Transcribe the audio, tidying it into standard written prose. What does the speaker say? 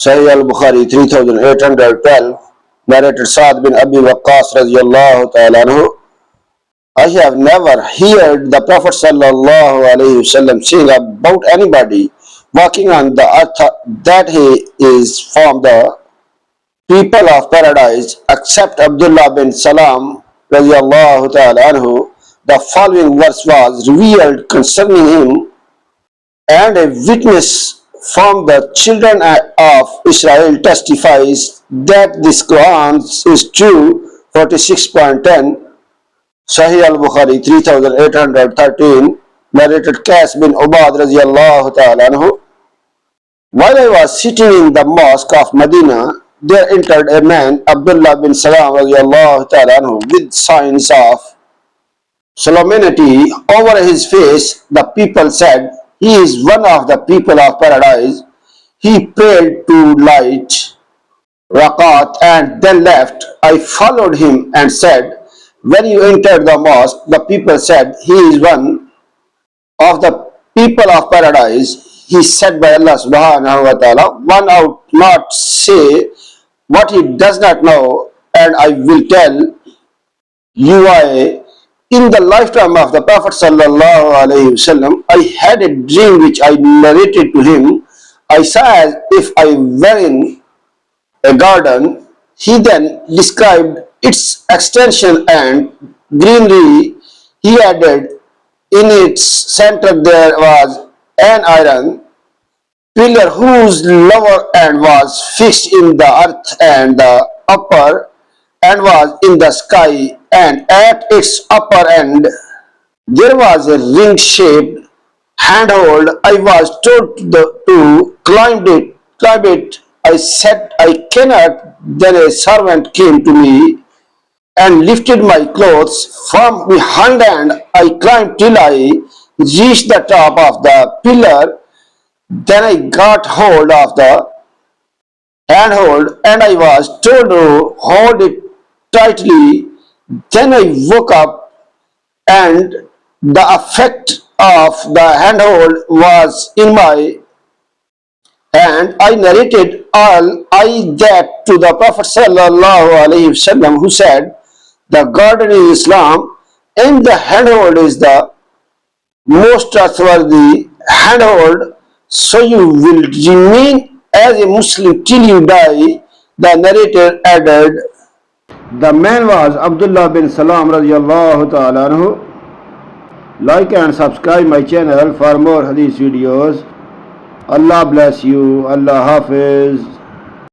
Sahih Al-Bukhari 3812, narrated Sa'd bin Abi Waqqas radiyallahu ta'ala anhu, I have never heard the Prophet sallallahu alaihi wasallam saying about anybody walking on the earth that he is from the people of paradise except Abdullah bin Salam radiyallahu ta'ala anhu. The following verse was revealed concerning him, and a witness from the children of Israel testifies that this Quran is true. 46.10, Sahih Al-Bukhari 3813, narrated Qais bin Ubad radiyallahu ta'ala anhu, while I was sitting in the mosque of Medina, there entered a man, Abdullah bin Salam radiyallahu ta'ala anhu, with signs of solemnity over his face. The people said, he is one of the people of paradise. He prayed to light rakat and then left. I followed him and said, when you entered the mosque, the people said, he is one of the people of paradise. He said by Allah subhanahu wa ta'ala, one out not say what he does not know, and I will tell you why. In the lifetime of the Prophet sallallahu alaihi wasallam, I had a dream which I narrated to him. I saw as if I were in a garden. He then described its extension and greenery. He added, in its center there was an iron pillar whose lower end was fixed in the earth and the upper end was in the sky, and at its upper end there was a ring-shaped handhold. I was told to climb it. I said, I cannot. Then a servant came to me and lifted my clothes from behind, and I climbed till I reached the top of the pillar. Then I got hold of the handhold, and I was told to hold it tightly. Then I woke up, and the effect of the handhold was in my hand. I narrated all that to the Prophet sallallahu alaihi wasallam, who said, the garden is Islam, and the handhold is the most trustworthy handhold, so you will remain as a Muslim till you die. The narrator added, the man was Abdullah bin Salam radiyallahu ta'ala anhu. Like and subscribe my channel for more hadith videos. Allah bless you. Allah Hafiz.